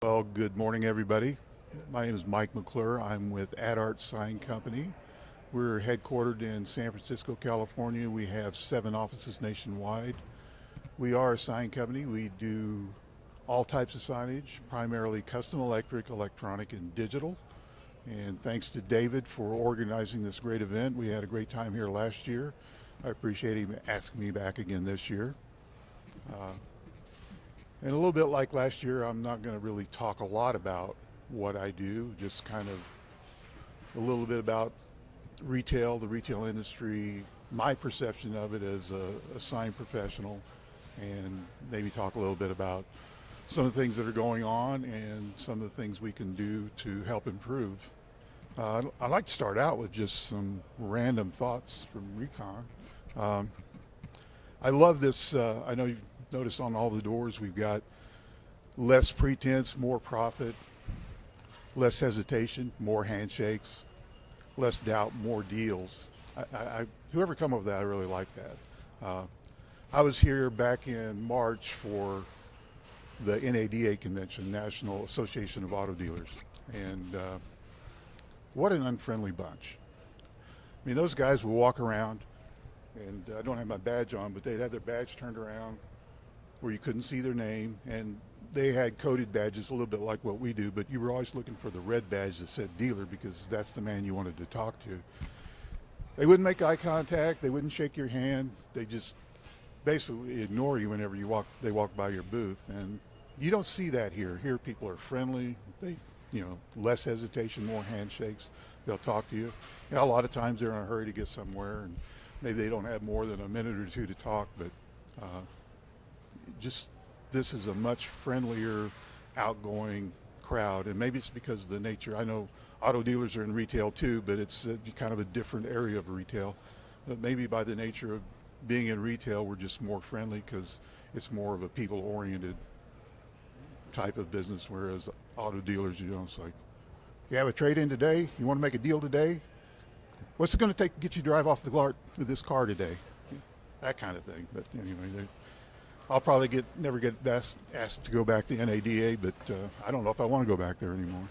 Well, good morning, everybody. My name is Mike McClure. I'm with AdArt Sign Company. We're headquartered in San Francisco, California. We have 7 offices nationwide. We are a sign company. We do all types of signage, primarily custom electric, electronic, and digital. And thanks to David for organizing this great event. We had a great time here last year. I appreciate him asking me back again this year. Uh, And a little bit like last year, I'm not going to really talk a lot about what I do, just kind of a little bit about retail, the retail industry, my perception of it as a sign professional, and maybe talk a little bit about some of the things that are going on and some of the things we can do to help improve. I'd like to start out with just some random thoughts from RECon. Um, I love this. I know you've noticed on all the doors we've got less pretense, more profit, less hesitation, more handshakes, less doubt, more deals. Whoever come up with that, I really like that. I was here back in March for the NADA convention, National Association of Auto Dealers, and what an unfriendly bunch. I mean, those guys will walk around, and I don't have my badge on, but they'd have their badge turned around where you couldn't see their name, and they had coded badges a little bit like what we do, but you were always looking for the red badge that said dealer because that's the man you wanted to talk to. They wouldn't make eye contact, they wouldn't shake your hand, they just basically ignore you whenever they walk by your booth, and you don't see that here. Here people are friendly, less hesitation, more handshakes, they'll talk to you. A lot of times they're in a hurry to get somewhere, and maybe they don't have more than a minute or two to talk, but just this is a much friendlier, outgoing crowd, and maybe it's because of the nature. I know auto dealers are in retail too, but it's kind of a different area of retail. But maybe by the nature of being in retail, we're just more friendly because it's more of a people-oriented type of business, whereas auto dealers, it's like, you have a trade-in today? You want to make a deal today? What's it going to take to get you to drive off the lot with this car today? That kind of thing. But anyway, I'll probably never get asked to go back to NADA, but I don't know if I want to go back there anymore.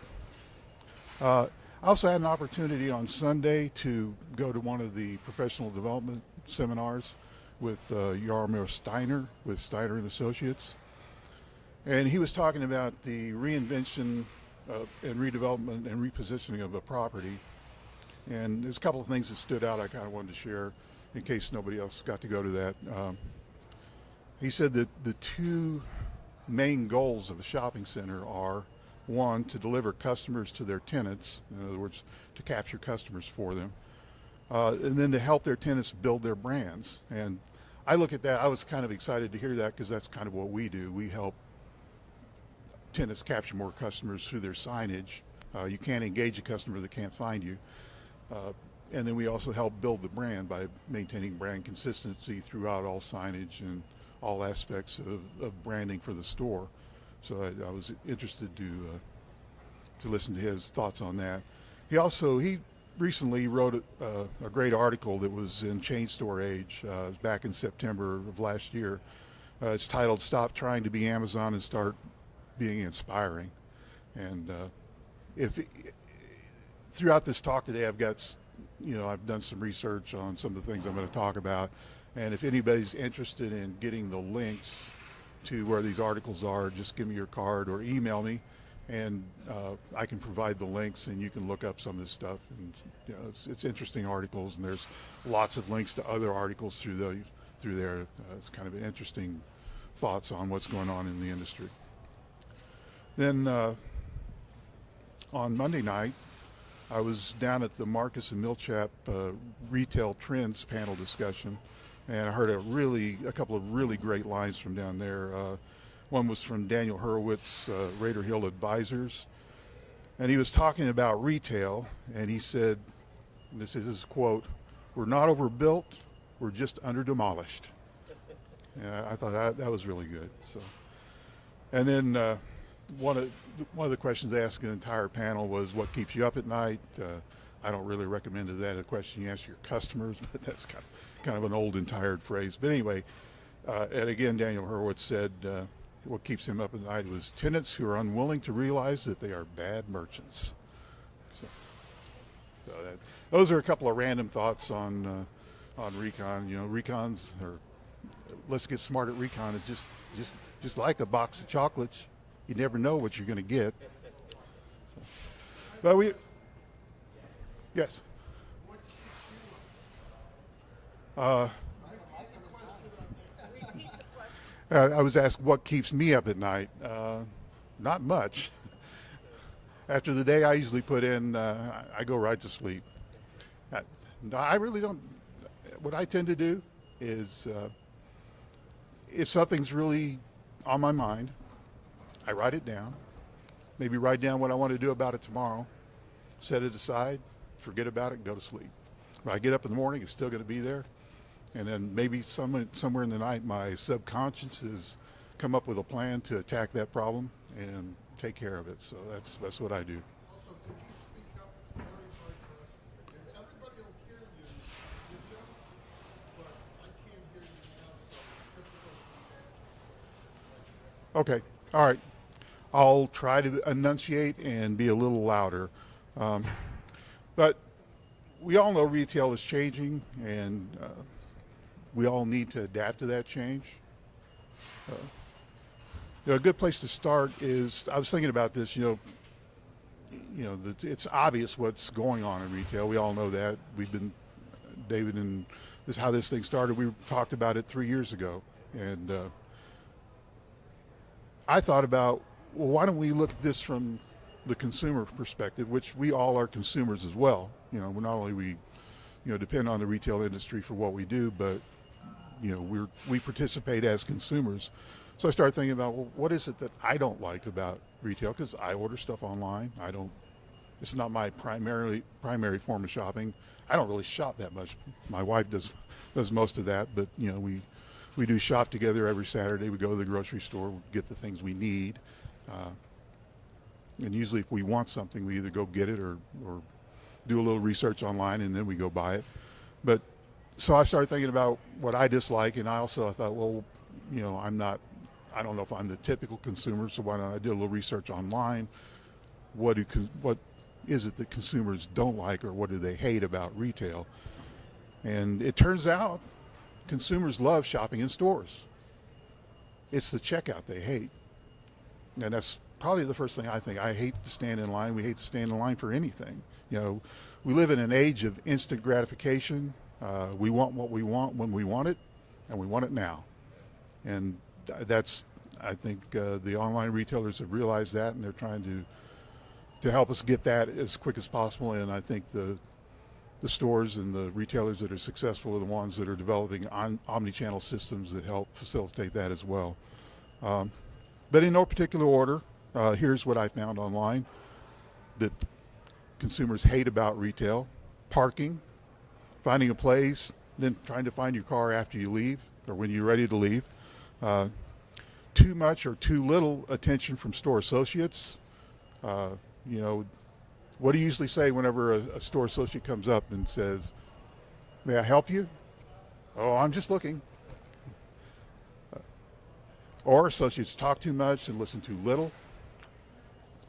I also had an opportunity on Sunday to go to one of the professional development seminars with Yarmir Steiner with Steiner and Associates. And he was talking about the reinvention and redevelopment and repositioning of a property. And there's a couple of things that stood out I kind of wanted to share in case nobody else got to go to that. He said that the 2 main goals of a shopping center are, 1, to deliver customers to their tenants, in other words, to capture customers for them, and then to help their tenants build their brands. And I look at that, I was kind of excited to hear that because that's kind of what we do. We help tenants capture more customers through their signage. You can't engage a customer that can't find you. And then we also help build the brand by maintaining brand consistency throughout all signage and all aspects of branding for the store. So I was interested to listen to his thoughts on that. He recently wrote a great article that was in Chain Store Age back in September of last year. It's titled "Stop Trying to Be Amazon and Start Being Inspiring." And throughout this talk today, I've done some research on some of the things I'm going to talk about. And if anybody's interested in getting the links to where these articles are, just give me your card or email me, and I can provide the links, and you can look up some of this stuff. And it's interesting articles, and there's lots of links to other articles through there. It's kind of an interesting thoughts on what's going on in the industry. Then on Monday night, I was down at the Marcus and Milchap Retail Trends panel discussion, and I heard a couple of really great lines from down there. One was from Daniel Hurwitz, Raider Hill Advisors, and he was talking about retail, and he said, and this is his quote, "We're not overbuilt, we're just under demolished." And I thought that was really good. So, and then one of the questions asked in the entire panel was, "What keeps you up at night?" I don't really recommend that a question you ask your customers, but that's kind of an old and tired phrase. But anyway, and again, Daniel Hurwitz said, what keeps him up at night was tenants who are unwilling to realize that they are bad merchants. So those are a couple of random thoughts on RECon. You know, RECon's, or let's get smart at RECon. It's just like a box of chocolates. You never know what you're going to get. So, but yes. I was asked what keeps me up at night. Not much. After the day I usually put in, I go right to sleep. I really don't. What I tend to do is, if something's really on my mind, I write it down. Maybe write down what I want to do about it tomorrow. Set it aside, forget about it, and go to sleep. When I get up in the morning, it's still going to be there. And then maybe somewhere in the night, my subconscious has come up with a plan to attack that problem and take care of it. So that's what I do. Also, could you speak up? It's very hard for us. Everybody will hear you in the video, but I can't hear you now, so it's difficult for me to ask you. Okay. All right. I'll try to enunciate and be a little louder. But we all know retail is changing, and we all need to adapt to that change. A good place to start is, I was thinking about this, it's obvious what's going on in retail. We all know that. David, and this is how this thing started. We talked about it 3 years ago. And I thought about, well, why don't we look at this from the consumer perspective, which we all are consumers as well. Not only we depend on the retail industry for what we do, but we participate as consumers. So I started thinking about, well, what is it that I don't like about retail? Because I order stuff online. It's not my primary form of shopping. I don't really shop that much. My wife does most of that, but we do shop together every Saturday. We go to the grocery store, we get the things we need. And usually if we want something, we either go get it or do a little research online, and then we go buy it. But so I started thinking about what I dislike, and I thought, well, I don't know if I'm the typical consumer, so why don't I do a little research online? What is it that consumers don't like, or what do they hate about retail? And it turns out consumers love shopping in stores. It's the checkout they hate. And that's probably the first thing I think. I hate to stand in line. We hate to stand in line for anything. We live in an age of instant gratification. We want what we want when we want it, and we want it now. And I think the online retailers have realized that, and they're trying to help us get that as quick as possible. And I think the stores and the retailers that are successful are the ones that are developing omni-channel systems that help facilitate that as well. But in no particular order, here's what I found online that consumers hate about retail: parking, finding a place, then trying to find your car after you leave or when you're ready to leave. Too much or too little attention from store associates. What do you usually say whenever a store associate comes up and says, "May I help you?" "Oh, I'm just looking." Or associates talk too much and listen too little.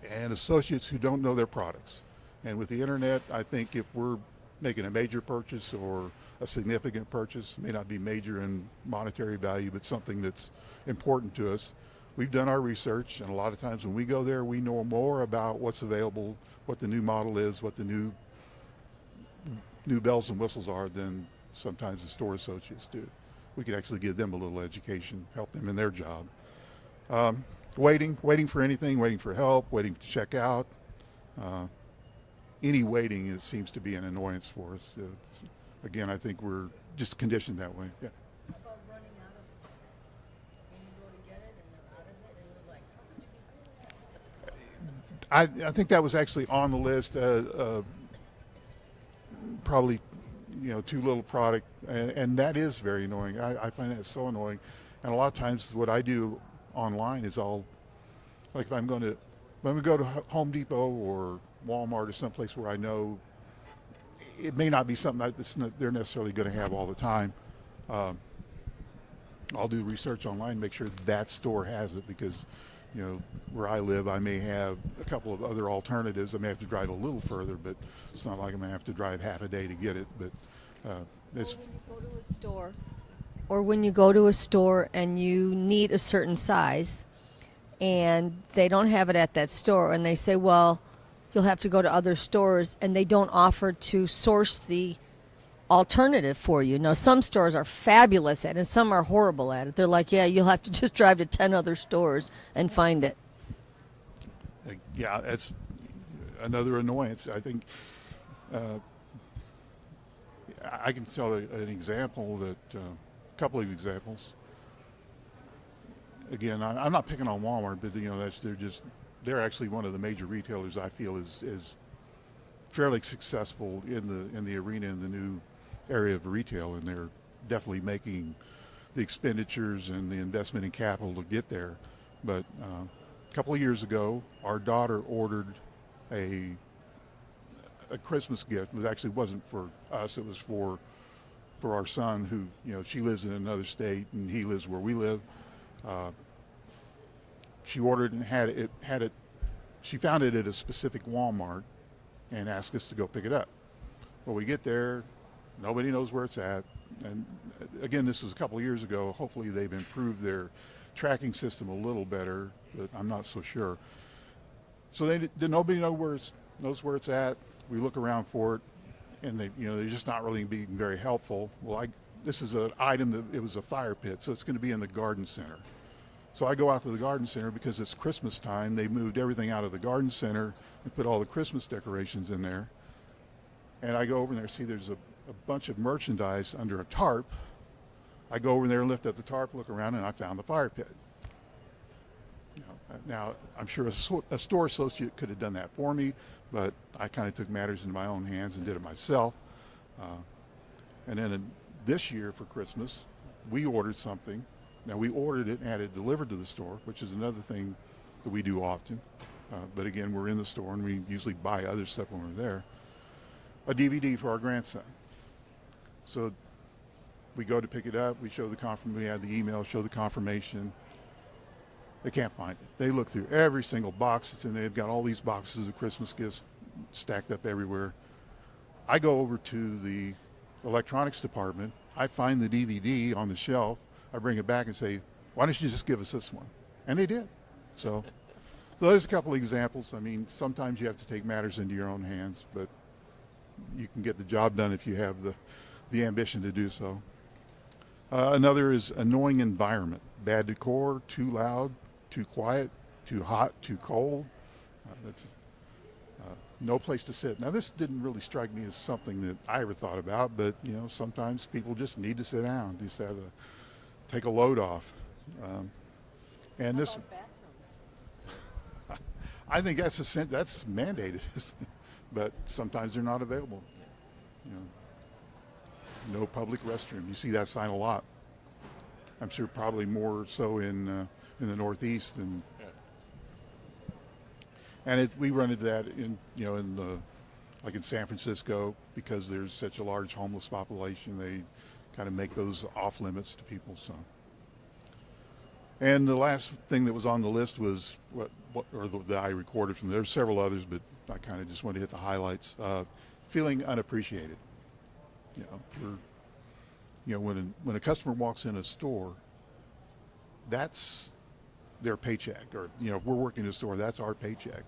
And associates who don't know their products. And with the internet, I think if we're making a major purchase or a significant purchase, may not be major in monetary value, but something that's important to us, we've done our research, and a lot of times when we go there, we know more about what's available, what the new model is, what the new bells and whistles are than sometimes the store associates do. We can actually give them a little education, help them in their job. Waiting for anything, waiting for help, waiting to check out. Any waiting seems to be an annoyance for us. Again, I think we're just conditioned that way. Yeah. How about running out of stuff? When you go to get it and they're out of it, and you're like, how could you be doing that? I think that was actually on the list. Probably, too little product, and that is very annoying. I find that so annoying. And a lot of times, what I do online is if I'm going to go to Home Depot or Walmart or someplace where I know it may not be something they're necessarily going to have all the time. I'll do research online, make sure that store has it, because, you know, where I live, I may have a couple of other alternatives. I may have to drive a little further, but it's not like I'm gonna have to drive half a day to get it. But it's Or when you go to a store and you need a certain size and they don't have it at that store and they say, well, you'll have to go to other stores, and they don't offer to source the alternative for you. Now, some stores are fabulous at it and some are horrible at it. They're like, yeah, you'll have to just drive to 10 other stores and find it. yeah, that's another annoyance. I think I can tell an example that a couple of examples. Again, I'm not picking on Walmart, but you know, they're actually one of the major retailers I feel is fairly successful in the arena in the new area of retail, and they're definitely making the expenditures and the investment in capital to get there. But a couple of years ago, our daughter ordered a Christmas gift. It actually wasn't for us; it was for our son, who, you know, she lives in another state and he lives where we live. She ordered and had it. She found it at a specific Walmart and asked us to go pick it up. Well, we get there, nobody knows where it's at. And again, this is a couple of years ago. Hopefully they've improved their tracking system a little better, but I'm not so sure. So nobody knows where it's at. We look around for it, and they're just not really being very helpful. Well, this is an item that it was a fire pit, so it's going to be in the garden center. So I go out to the garden center because it's Christmas time. They moved everything out of the garden center and put all the Christmas decorations in there. And I go over there, see there's a bunch of merchandise under a tarp. I go over there and lift up the tarp, look around, and I found the fire pit. You know, now, I'm sure a store associate could have done that for me, but I kind of took matters into my own hands and did it myself. And then this year for Christmas, we ordered something. Now, we ordered it and had it delivered to the store, which is another thing that we do often. But again, we're in the store and we usually buy other stuff when we're there. A DVD for our grandson. So we go to pick it up. We show the confirmation. We had the email, show the confirmation. They can't find it. They look through every single box that's in there. They've got all these boxes of Christmas gifts stacked up everywhere. I go over to the electronics department. I find the DVD on the shelf. I bring it back and say, why don't you just give us this one? And they did. So there's a couple of examples. I mean, sometimes you have to take matters into your own hands, but you can get the job done if you have the ambition to do so. Another is annoying environment. Bad decor, too loud, too quiet, too hot, too cold. That's no place to sit. Now, this didn't really strike me as something that I ever thought about, but you know, sometimes people just need to sit down, just have take a load off. And How this, about bathrooms? I think that's mandated, but sometimes they're not available. You know, no public restroom. You see that sign a lot. I'm sure probably more so in the Northeast than. And we run into that like in San Francisco, because there's such a large homeless population. They kind of make those off limits to people. So. And the last thing that was on the list was that I recorded from there. There's several others, but I kind of just wanted to hit the highlights. Feeling unappreciated. When a customer walks in a store, that's their paycheck, or if we're working in a store, that's our paycheck.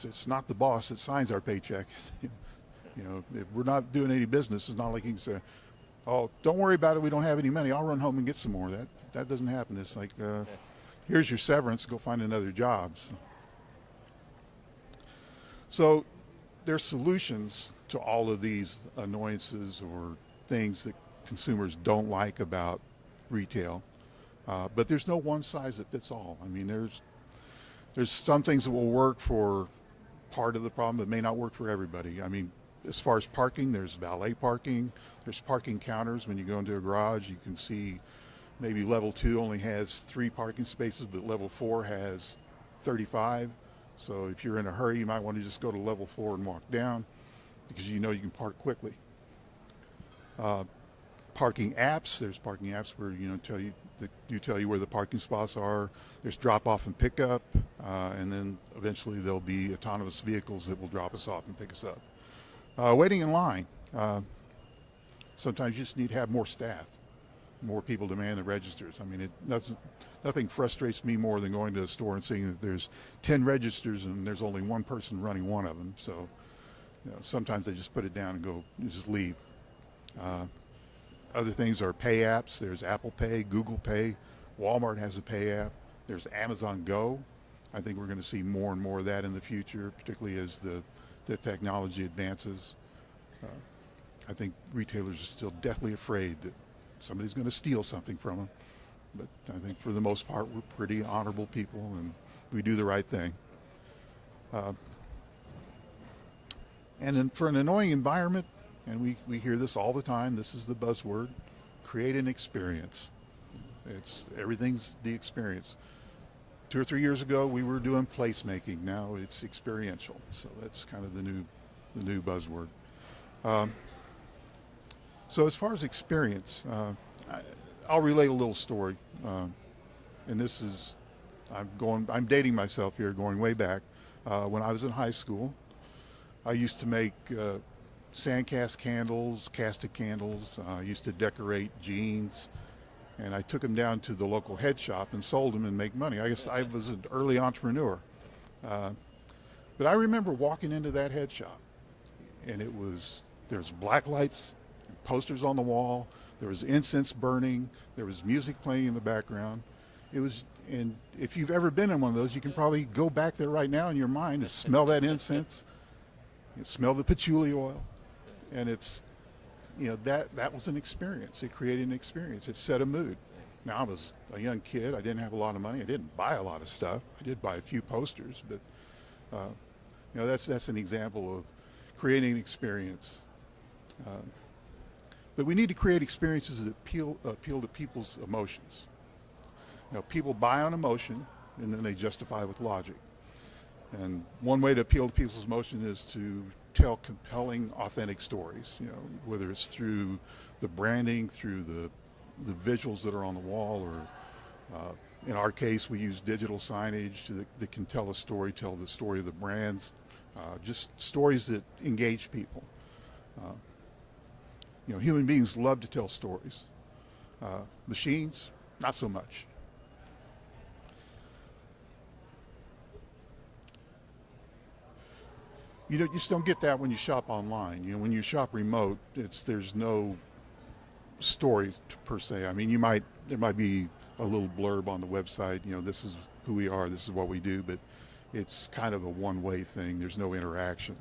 It's not the boss that signs our paycheck. If we're not doing any business, it's not like he can say, "Oh, don't worry about it. We don't have any money. I'll run home and get some more." That doesn't happen. It's like, here's your severance. Go find another job. So there's solutions to all of these annoyances or things that consumers don't like about retail. But there's no one size that fits all. I mean, there's some things that will work for part of the problem, but may not work for everybody. I mean, as far as parking, there's valet parking. There's parking counters. When you go into a garage, you can see maybe level 2 only has 3 parking spaces, but level 4 has 35. So if you're in a hurry, you might want to just go to level 4 and walk down, because you can park quickly. parking apps. There's parking apps where tell you where the parking spots are. There's drop off and pickup, and then eventually there'll be autonomous vehicles that will drop us off and pick us up. Waiting in line. Sometimes you just need to have more staff, more people to man the registers. I mean, nothing frustrates me more than going to a store and seeing that there's 10 registers and there's only one person running one of them. So, sometimes I just put it down and go, just leave. Other things are pay apps. There's Apple Pay, Google Pay, Walmart has a pay app. There's Amazon Go. I think we're going to see more and more of that in the future, particularly as the technology advances. I think retailers are still deathly afraid that somebody's going to steal something from them. But I think for the most part, we're pretty honorable people and we do the right thing. And then for an annoying environment, and we hear this all the time, this is the buzzword, create an experience. Everything's the experience. 2 or 3 years ago, we were doing placemaking. Now it's experiential. So that's kind of the new buzzword. So as far as experience, I'll relate a little story. And this is, I'm dating myself here, going way back. When I was in high school, I used to make sandcast candles, casted candles. I used to decorate jeans, and I took them down to the local head shop and sold them and make money. I guess I was an early entrepreneur. But I remember walking into that head shop, and there's black lights, posters on the wall, there was incense burning, there was music playing in the background. And if you've ever been in one of those, you can probably go back there right now in your mind and smell that incense, smell the patchouli oil. And that was an experience. It created an experience. It set a mood. Now, I was a young kid. I didn't have a lot of money. I didn't buy a lot of stuff. I did buy a few posters, but that's an example of creating an experience. But we need to create experiences that appeal to people's emotions. People buy on emotion, and then they justify with logic. And one way to appeal to people's emotion is to tell compelling, authentic stories. Whether it's through the branding, through the visuals that are on the wall, or in our case, we use digital signage that can tell the story of the brands, just stories that engage people. Human beings love to tell stories. Machines, not so much. You just don't get that when you shop online. When you shop remote, there's no story per se. I mean, there might be a little blurb on the website. This is who we are, this is what we do, but it's kind of a one-way thing. There's no interaction.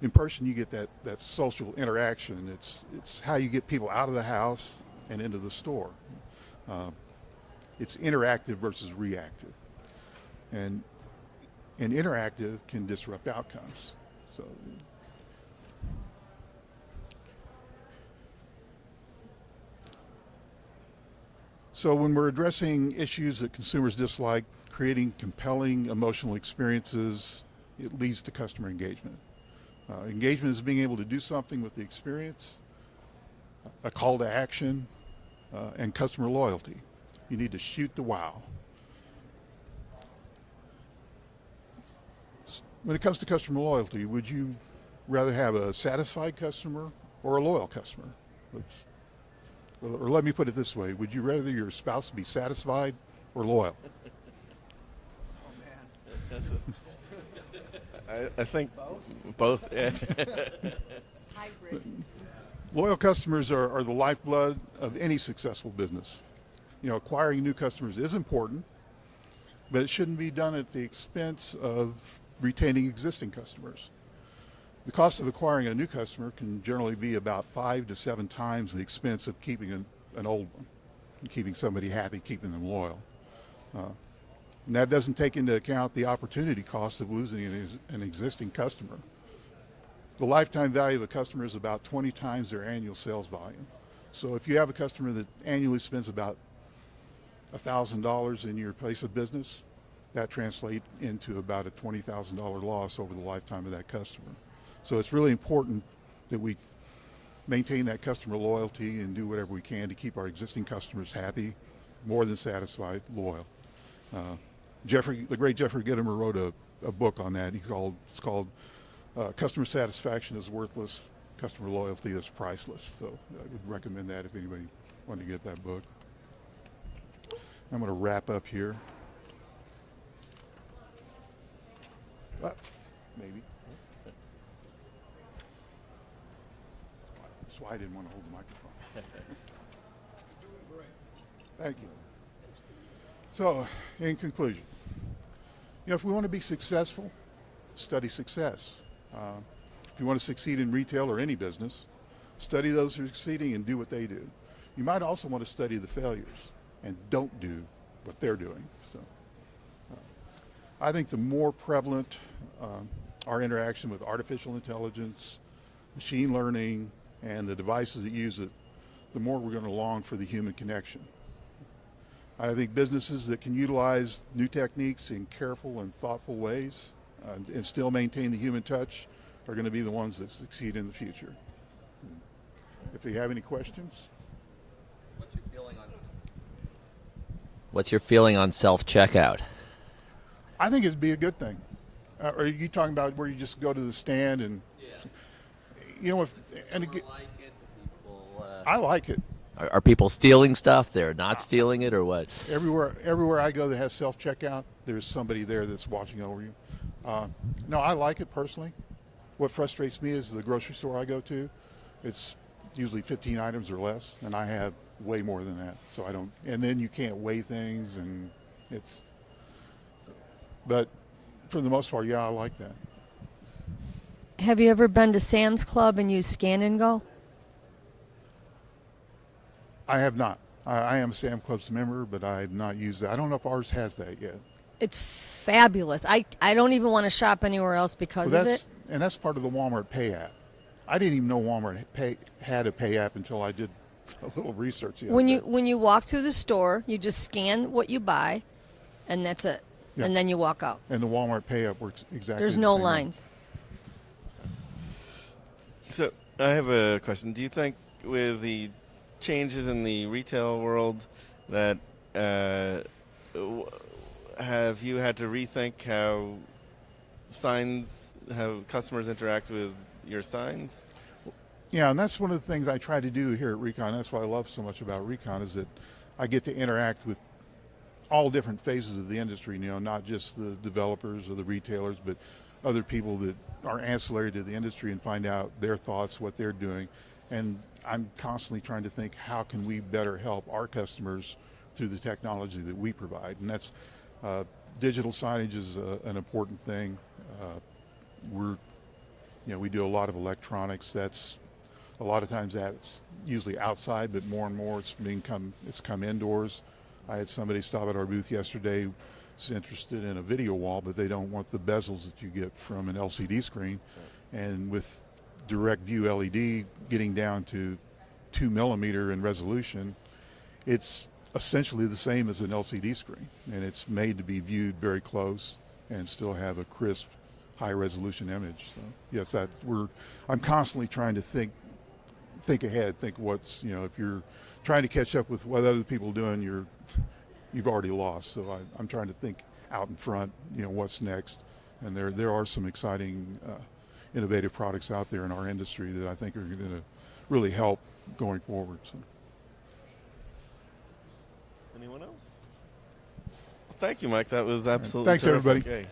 In person, you get that social interaction. It's how you get people out of the house and into the store. It's interactive versus reactive, and interactive can disrupt outcomes. So when we're addressing issues that consumers dislike, creating compelling emotional experiences, it leads to customer engagement. Engagement is being able to do something with the experience, a call to action, and customer loyalty. You need to shoot the wow. When it comes to customer loyalty, would you rather have a satisfied customer or a loyal customer? Or let me put it this way, would you rather your spouse be satisfied or loyal? Oh, man. I think both. Hybrid. Loyal customers are the lifeblood of any successful business. Acquiring new customers is important, but it shouldn't be done at the expense of retaining existing customers. The cost of acquiring a new customer can generally be about 5 to 7 times the expense of keeping an old one, and keeping somebody happy, keeping them loyal. And that doesn't take into account the opportunity cost of losing an existing customer. The lifetime value of a customer is about 20 times their annual sales volume. So if you have a customer that annually spends about $1,000 in your place of business, that translates into about a $20,000 loss over the lifetime of that customer. So it's really important that we maintain that customer loyalty and do whatever we can to keep our existing customers happy, more than satisfied, loyal. The great Jeffrey Gitomer wrote a book on that. It's called Customer Satisfaction is Worthless, Customer Loyalty is Priceless. So I would recommend that if anybody wanted to get that book. I'm going to wrap up here. Maybe. That's why I didn't want to hold the microphone. You're doing great. Thank you. So, in conclusion, if we want to be successful, study success. If you want to succeed in retail or any business, study those who are succeeding and do what they do. You might also want to study the failures and don't do what they're doing. So, I think the more prevalent our interaction with artificial intelligence, machine learning, and the devices that use it, the more we're going to long for the human connection. I think businesses that can utilize new techniques in careful and thoughtful ways and still maintain the human touch are going to be the ones that succeed in the future. If you have any questions. What's your feeling on self-checkout? I think it'd be a good thing. Are you talking about where you just go to the stand and, I like it. Are people stealing stuff? They're not stealing it, or what? Everywhere I go that has self-checkout, there's somebody there that's watching over you. No, I like it personally. What frustrates me is the grocery store I go to, it's usually 15 items or less, and I have way more than that. So I don't, and then you can't weigh things, and but for the most part, yeah, I like that. Have you ever been to Sam's Club and used Scan and Go? I have not. I am a Sam Club's member, but I have not used that. I don't know if ours has that yet. It's fabulous. I don't even want to shop anywhere else because of it. And that's part of the Walmart Pay app. I didn't even know Walmart had a Pay app until I did a little research the other day. When you walk through the store, you just scan what you buy, and that's it. Yeah. And then you walk out. And the Walmart Pay app works exactly There's the no same way. lines. So I have a question. Do you think with the changes in the retail world that have you had to rethink how customers interact with your signs? Yeah, and that's one of the things I try to do here at RECon. That's what I love so much about RECon is that I get to interact with all different phases of the industry, not just the developers or the retailers, but other people that are ancillary to the industry and find out their thoughts, what they're doing. And I'm constantly trying to think, how can we better help our customers through the technology that we provide? And that's digital signage is an important thing. We do a lot of electronics. That's a lot of times that's usually outside, but more and more it's come indoors. I had somebody stop at our booth yesterday who's interested in a video wall, but they don't want the bezels that you get from an LCD screen. And with direct view LED getting down to 2 millimeter in resolution, it's essentially the same as an LCD screen, and it's made to be viewed very close and still have a crisp, high resolution image. So yes, I'm constantly trying to think ahead, think what's, if you're trying to catch up with what other people are doing, you've already lost. So I'm trying to think out in front, what's next. And there are some exciting, innovative products out there in our industry that I think are going to really help going forward. So. Anyone else? Well, thank you, Mike. That was absolutely Thanks, terrific. everybody. Okay.